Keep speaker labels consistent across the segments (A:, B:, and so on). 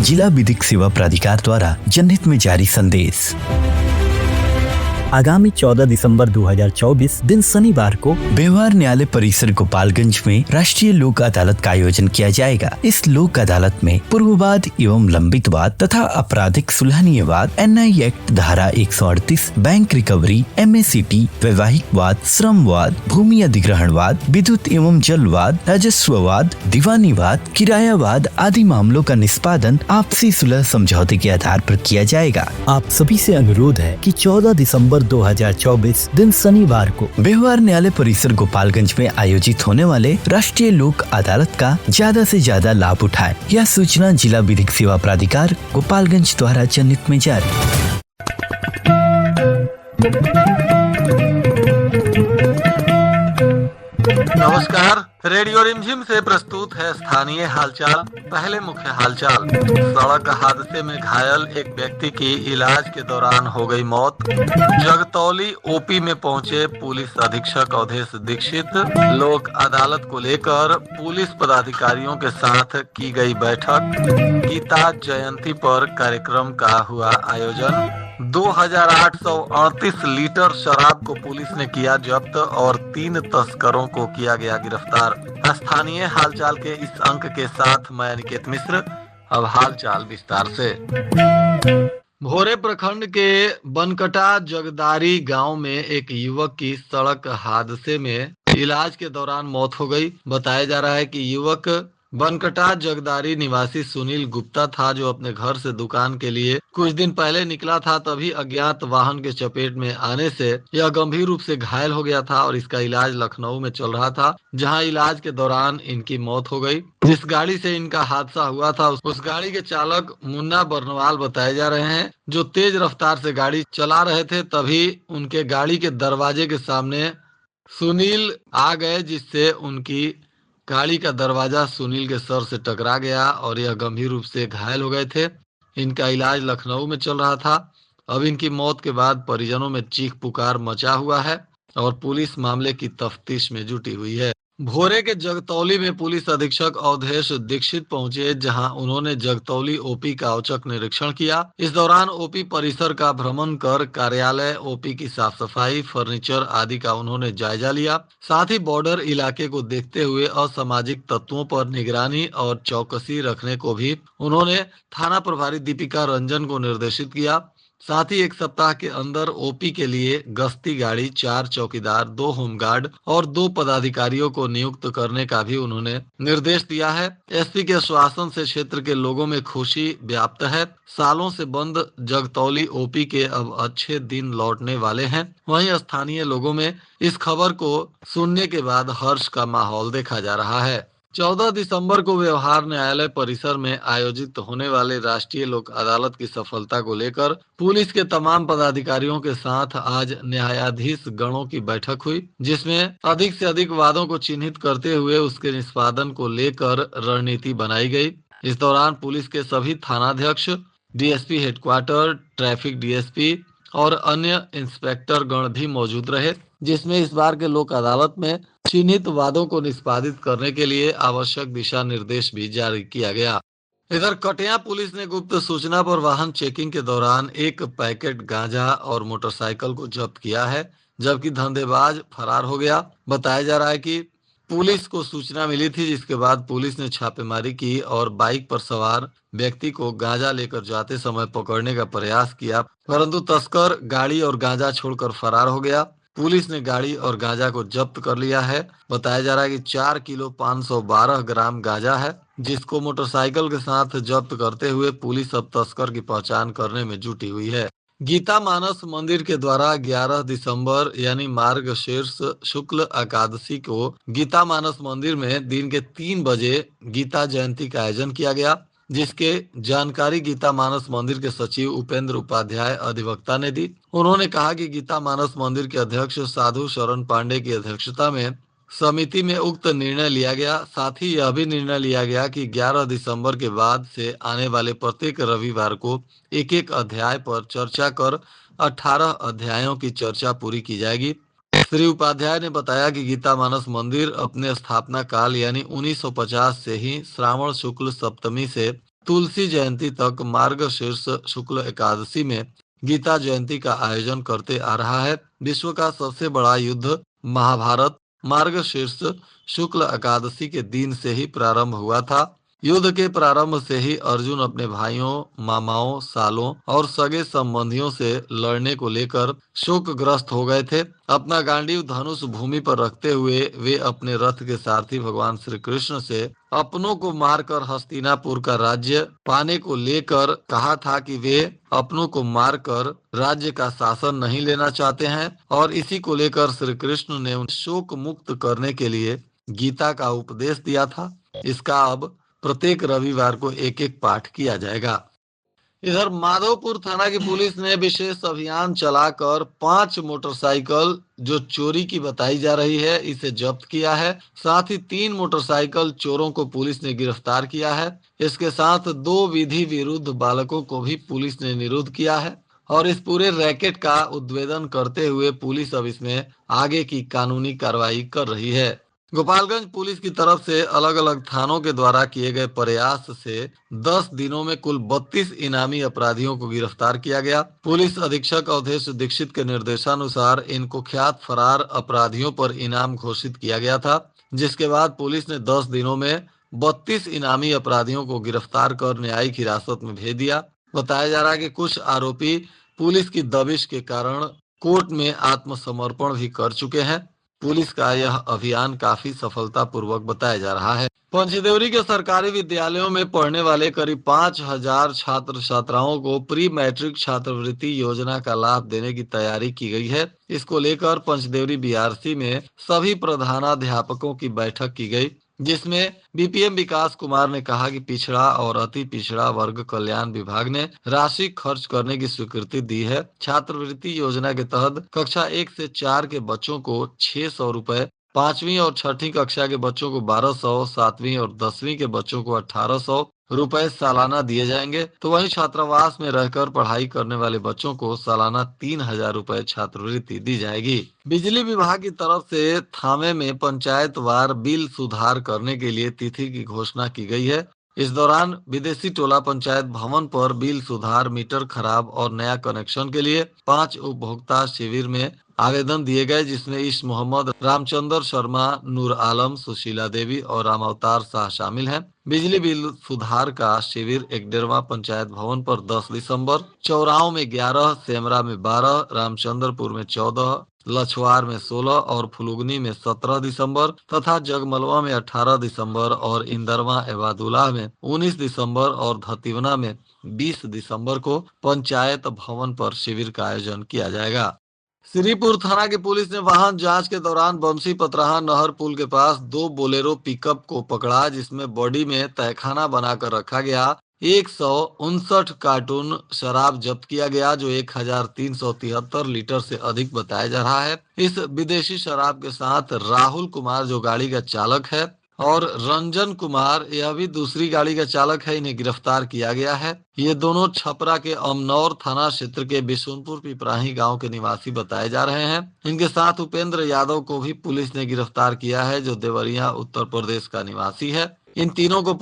A: जिला विधिक सेवा प्राधिकार द्वारा जनहित में जारी संदेश। आगामी 14 दिसंबर 2024 दिन शनिवार को व्यवहार न्यायालय परिसर गोपालगंज में राष्ट्रीय लोक अदालत का आयोजन किया जाएगा। इस लोक अदालत में पूर्व वाद एवं लंबित वाद तथा आपराधिक सुलहनीय वाद, NI एक्ट धारा 138, बैंक रिकवरी, MACT, वैवाहिक वाद, श्रम वाद, भूमि अधिग्रहण वाद, विद्युत एवं जल वाद, राजस्व वाद, दीवानी वाद, किराया वाद आदि मामलों का निष्पादन आपसी सुलह समझौते के आधार पर किया जाएगा। आप सभी से अनुरोध है कि 14 दिसंबर 2024 दिन शनिवार को व्यवहार न्यायालय परिसर गोपालगंज में आयोजित होने वाले राष्ट्रीय लोक अदालत का ज्यादा से ज्यादा लाभ उठाएं। यह सूचना जिला विधिक सेवा प्राधिकार गोपालगंज द्वारा जनहित में जारी।
B: नमस्कार, रेडियो रिमझिम से प्रस्तुत है स्थानीय हालचाल। पहले मुख्य हालचाल। सड़क हादसे में घायल एक व्यक्ति की इलाज के दौरान हो गई मौत। जगतौली OP में पहुंचे पुलिस अधीक्षक अवधेश दीक्षित। लोक अदालत को लेकर पुलिस पदाधिकारियों के साथ की गई बैठक। गीता जयंती पर कार्यक्रम का हुआ आयोजन। 2838 लीटर शराब को पुलिस ने किया जब्त और 3 तस्करों को किया गया गिरफ्तार। स्थानीय हालचाल के इस अंक के साथ मैं अनिकेत मिश्र। अब हालचाल विस्तार से। भोरे प्रखंड के बनकटा जगदारी गांव में एक युवक की सड़क हादसे में इलाज के दौरान मौत हो गई। बताया जा रहा है कि युवक बनकटा जगदारी निवासी सुनील गुप्ता था, जो अपने घर से दुकान के लिए कुछ दिन पहले निकला था। तभी अज्ञात वाहन के चपेट में आने से यह गंभीर रूप से घायल हो गया था और इसका इलाज लखनऊ में चल रहा था, जहां इलाज के दौरान इनकी मौत हो गई। जिस गाड़ी से इनका हादसा हुआ था उस गाड़ी के चालक मुन्ना बर्नवाल बताए जा रहे हैं, जो तेज रफ्तार से गाड़ी चला रहे थे। तभी उनके गाड़ी के दरवाजे के सामने सुनील आ गए, जिससे उनकी गाड़ी का दरवाजा सुनील के सर से टकरा गया और यह गंभीर रूप से घायल हो गए थे। इनका इलाज लखनऊ में चल रहा था। अब इनकी मौत के बाद परिजनों में चीख पुकार मचा हुआ है और पुलिस मामले की तफ्तीश में जुटी हुई है। भोरे के जगतौली में पुलिस अधीक्षक अवधेश दीक्षित पहुंचे, जहां उन्होंने जगतौली OP का औचक निरीक्षण किया। इस दौरान OP परिसर का भ्रमण कर कार्यालय, OP की साफ सफाई, फर्नीचर आदि का उन्होंने जायजा लिया। साथ ही बॉर्डर इलाके को देखते हुए असामाजिक तत्वों पर निगरानी और चौकसी रखने को भी उन्होंने थाना प्रभारी दीपिका रंजन को निर्देशित किया। साथ ही एक सप्ताह के अंदर OP के लिए गश्ती गाड़ी, 4 चौकीदार, 2 होमगार्ड और 2 पदाधिकारियों को नियुक्त करने का भी उन्होंने निर्देश दिया है। SP के आश्वासन से क्षेत्र के लोगों में खुशी व्याप्त है। सालों से बंद जगतौली OP के अब अच्छे दिन लौटने वाले हैं। वहीं स्थानीय लोगों में इस खबर को सुनने के बाद हर्ष का माहौल देखा जा रहा है। 14 दिसंबर को व्यवहार न्यायालय परिसर में आयोजित होने वाले राष्ट्रीय लोक अदालत की सफलता को लेकर पुलिस के तमाम पदाधिकारियों के साथ आज न्यायाधीश गणों की बैठक हुई, जिसमें अधिक से अधिक वादों को चिन्हित करते हुए उसके निष्पादन को लेकर रणनीति बनाई गई। इस दौरान पुलिस के सभी थानाध्यक्ष, DSP हेडक्वार्टर, ट्रैफिक DSP और अन्य इंस्पेक्टर गण भी मौजूद रहे, जिसमें इस बार के लोक अदालत में चिन्हित वादों को निष्पादित करने के लिए आवश्यक दिशा निर्देश भी जारी किया गया। इधर कटिया पुलिस ने गुप्त सूचना पर वाहन चेकिंग के दौरान 1 पैकेट गांजा और मोटरसाइकिल को जब्त किया है, जबकि धंधेबाज फरार हो गया। बताया जा रहा है कि पुलिस को सूचना मिली थी, जिसके बाद पुलिस ने छापेमारी की और बाइक पर सवार व्यक्ति को गांजा लेकर जाते समय पकड़ने का प्रयास किया, परंतु तस्कर गाड़ी और गांजा छोड़कर फरार हो गया। पुलिस ने गाड़ी और गांजा को जब्त कर लिया है। बताया जा रहा है कि 4 किलो 512 ग्राम गांजा है, जिसको मोटरसाइकिल के साथ जब्त करते हुए पुलिस अब तस्कर की पहचान करने में जुटी हुई है। गीता मानस मंदिर के द्वारा 11 दिसंबर यानी मार्गशीर्ष शुक्ल एकादशी को गीता मानस मंदिर में दिन के 3 बजे गीता जयंती का आयोजन किया गया, जिसके जानकारी गीता मानस मंदिर के सचिव उपेंद्र उपाध्याय अधिवक्ता ने दी। उन्होंने कहा कि गीता मानस मंदिर के अध्यक्ष साधु शरण पांडे की अध्यक्षता में समिति में उक्त निर्णय लिया गया। साथ ही यह भी निर्णय लिया गया कि 11 दिसंबर के बाद से आने वाले प्रत्येक रविवार को एक एक अध्याय पर चर्चा कर 18 अध्यायों की चर्चा पूरी की जाएगी। श्री उपाध्याय ने बताया कि गीता मानस मंदिर अपने स्थापना काल यानी 1950 से ही श्रावण शुक्ल सप्तमी से तुलसी जयंती तक मार्गशीर्ष शुक्ल एकादशी में गीता जयंती का आयोजन करते आ रहा है। विश्व का सबसे बड़ा युद्ध महाभारत मार्गशीर्ष शुक्ल एकादशी के दिन से ही प्रारंभ हुआ था। युद्ध के प्रारंभ से ही अर्जुन अपने भाइयों, मामाओं, सालों और सगे संबंधियों से लड़ने को लेकर शोकग्रस्त हो गए थे। अपना गांडीव धनुष भूमि पर रखते हुए वे अपने रथ के सारथी भगवान श्री कृष्ण से अपनों को मारकर हस्तिनापुर का राज्य पाने को लेकर कहा था कि वे अपनों को मारकर राज्य का शासन नहीं लेना चाहते हैं और इसी को लेकर श्री कृष्ण ने उन्हें शोक मुक्त करने के लिए गीता का उपदेश दिया था। इसका अब प्रत्येक रविवार को एक एक पाठ किया जाएगा। इधर माधोपुर थाना की पुलिस ने विशेष अभियान चलाकर 5 मोटरसाइकिल जो चोरी की बताई जा रही है इसे जब्त किया है। साथ ही 3 मोटरसाइकिल चोरों को पुलिस ने गिरफ्तार किया है। इसके साथ 2 विधि विरुद्ध बालकों को भी पुलिस ने निरुद्ध किया है और इस पूरे रैकेट का उद्भेदन करते हुए पुलिस अब इसमें आगे की कानूनी कार्रवाई कर रही है। गोपालगंज पुलिस की तरफ से अलग अलग थानों के द्वारा किए गए प्रयास से 10 दिनों में कुल 32 इनामी अपराधियों को गिरफ्तार किया गया। पुलिस अधीक्षक अवधेश दीक्षित के निर्देशानुसार इन कुख्यात फरार अपराधियों पर इनाम घोषित किया गया था, जिसके बाद पुलिस ने 10 दिनों में 32 इनामी अपराधियों को गिरफ्तार कर न्यायिक हिरासत में भेज दिया। बताया जा रहा है कि कुछ आरोपी पुलिस की दबिश के कारण कोर्ट में आत्मसमर्पण भी कर चुके हैं। पुलिस का यह अभियान काफी सफलतापूर्वक बताया जा रहा है। पंचदेवरी के सरकारी विद्यालयों में पढ़ने वाले करीब 5,000 छात्र छात्राओं को प्री मैट्रिक छात्रवृत्ति योजना का लाभ देने की तैयारी की गई है। इसको लेकर पंचदेवरी बीआरसी में सभी प्रधानाध्यापकों की बैठक की गई, जिसमें बीपीएम विकास कुमार ने कहा कि पिछड़ा और अति पिछड़ा वर्ग कल्याण विभाग ने राशि खर्च करने की स्वीकृति दी है। छात्रवृत्ति योजना के तहत कक्षा 1 से 4 के बच्चों को 600 रुपए, 5वीं और 6ठी कक्षा के बच्चों को 1200, 7वीं और 10वीं के बच्चों को 1800 रुपए सालाना दिए जाएंगे। तो वहीं छात्रावास में रहकर पढ़ाई करने वाले बच्चों को सालाना 3,000 रुपए छात्रवृत्ति दी जाएगी। बिजली विभाग की तरफ से थामे में पंचायत वार बिल सुधार करने के लिए तिथि की घोषणा की गई है। इस दौरान विदेशी टोला पंचायत भवन पर बिल सुधार, मीटर खराब और नया कनेक्शन के लिए 5 उपभोक्ता शिविर में आवेदन दिए गए, जिसमें इस मोहम्मद, रामचंद्र शर्मा, नूर आलम, सुशीला देवी और राम अवतार शाह शामिल हैं। बिजली बिल सुधार का शिविर एकडेरवा पंचायत भवन पर 10 दिसंबर, चौराव में 11, सेमरा में 12, रामचंद्रपुर में 14, लछवार में 16 और फुलुगनी में 17 दिसंबर तथा जगमलवा में 18 दिसंबर और इंदरवा एवादुल्ला में 19 दिसंबर और धतिवना में 20 दिसंबर को पंचायत भवन पर शिविर का आयोजन किया जाएगा। श्रीपुर थाना की पुलिस ने वाहन जांच के दौरान बंसी पतराहा नहर पुल के पास 2 बोलेरो पिकअप को पकड़ा, जिसमें बॉडी में तहखाना बनाकर रखा गया 159 कार्टून शराब जब्त किया गया, जो 1,373 लीटर से अधिक बताया जा रहा है। इस विदेशी शराब के साथ राहुल कुमार जो गाड़ी का चालक है और रंजन कुमार यह भी दूसरी गाड़ी का चालक है, इन्हें गिरफ्तार किया गया है। ये दोनों छपरा के अमनौर थाना क्षेत्र के बिशुनपुर पिपराही गांव के निवासी बताए जा रहे हैं। इनके साथ उपेंद्र यादव को भी पुलिस ने गिरफ्तार किया है, जो देवरिया उत्तर प्रदेश का निवासी है। इन तीनों को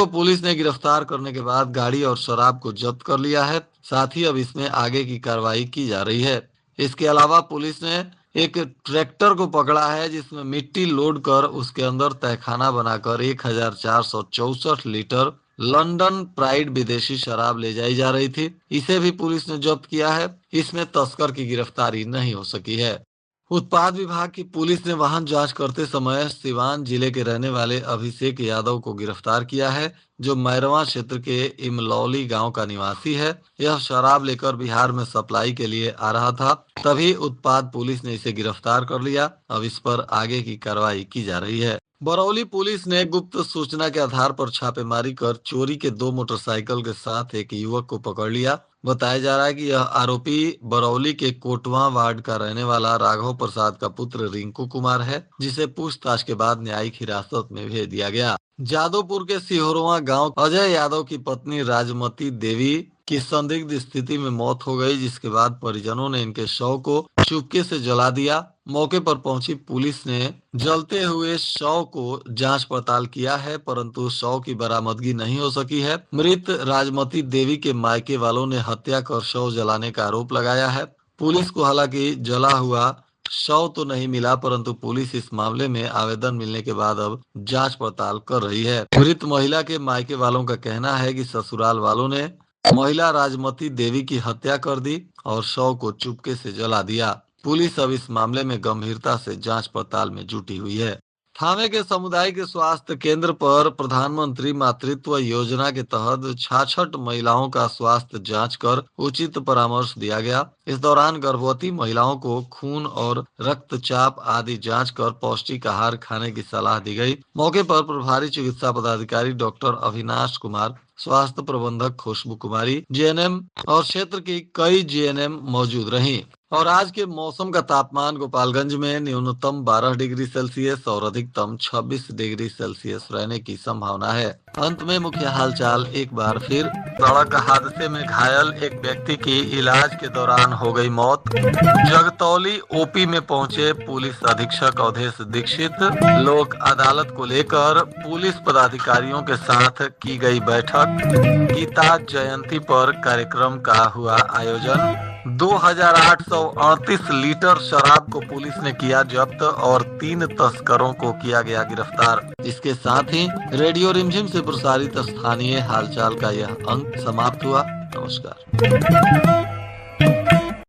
B: पुलिस ने गिरफ्तार करने के बाद गाड़ी और शराब को जब्त कर लिया है। साथ ही अब इसमें आगे की कार्रवाई की जा रही है। इसके अलावा पुलिस ने एक ट्रैक्टर को पकड़ा है, जिसमें मिट्टी लोड कर उसके अंदर तहखाना बनाकर 1,464 लीटर लंदन प्राइड विदेशी शराब ले जाई जा रही थी। इसे भी पुलिस ने जब्त किया है। इसमें तस्कर की गिरफ्तारी नहीं हो सकी है। उत्पाद विभाग की पुलिस ने वाहन जांच करते समय सिवान जिले के रहने वाले अभिषेक यादव को गिरफ्तार किया है, जो मैरवा क्षेत्र के इमलौली गांव का निवासी है। यह शराब लेकर बिहार में सप्लाई के लिए आ रहा था, तभी उत्पाद पुलिस ने इसे गिरफ्तार कर लिया। अब इस पर आगे की कार्रवाई की जा रही है। बरौली पुलिस ने गुप्त सूचना के आधार पर छापेमारी कर चोरी के 2 मोटरसाइकिल के साथ एक युवक को पकड़ लिया। बताया जा रहा है कि यह आरोपी बरौली के कोटवा वार्ड का रहने वाला राघव प्रसाद का पुत्र रिंकू कुमार है, जिसे पूछताछ के बाद न्यायिक हिरासत में भेज दिया गया। जादवपुर के सिहोरवा गांव अजय यादव की पत्नी राजमती देवी की संदिग्ध स्थिति में मौत हो गई, जिसके बाद परिजनों ने इनके शव को चुपके से जला दिया। मौके पर पहुंची पुलिस ने जलते हुए शव को जांच पड़ताल किया है, परंतु शव की बरामदगी नहीं हो सकी है। मृत राजमती देवी के मायके वालों ने हत्या कर शव जलाने का आरोप लगाया है। पुलिस को हालांकि जला हुआ शव तो नहीं मिला, परंतु पुलिस इस मामले में आवेदन मिलने के बाद अब जांच पड़ताल कर रही है। मृत महिला के मायके वालों का कहना है कि ससुराल वालों ने महिला राजमती देवी की हत्या कर दी और शव को चुपके से जला दिया। पुलिस अब इस मामले में गंभीरता से जांच पड़ताल में जुटी हुई है। थावे के सामुदायिक स्वास्थ्य केंद्र पर प्रधानमंत्री मातृत्व योजना के तहत 66 महिलाओं का स्वास्थ्य जांच कर उचित परामर्श दिया गया। इस दौरान गर्भवती महिलाओं को खून और रक्तचाप आदि जांच कर पौष्टिक आहार खाने की सलाह दी गई। मौके पर प्रभारी चिकित्सा पदाधिकारी डॉक्टर अविनाश कुमार, स्वास्थ्य प्रबंधक खुशबू कुमारी, जीएनएम और क्षेत्र की कई जीएनएम मौजूद रहीं। और आज के मौसम का तापमान गोपालगंज में न्यूनतम 12 डिग्री सेल्सियस और अधिकतम 26 डिग्री सेल्सियस रहने की संभावना है। अंत में मुख्य हालचाल एक बार फिर। सड़क हादसे में घायल एक व्यक्ति की इलाज के दौरान हो गई मौत। जगतौली ओपी में पहुंचे पुलिस अधीक्षक अवधेश दीक्षित। लोक अदालत को लेकर पुलिस पदाधिकारियों के साथ की गई बैठक। गीता जयंती पर कार्यक्रम का हुआ आयोजन। 2838 लीटर शराब को पुलिस ने किया जब्त और 3 तस्करों को किया गया गिरफ्तार। इसके साथ ही रेडियो रिमझिम से प्रसारित स्थानीय हालचाल का यह अंक समाप्त हुआ। नमस्कार।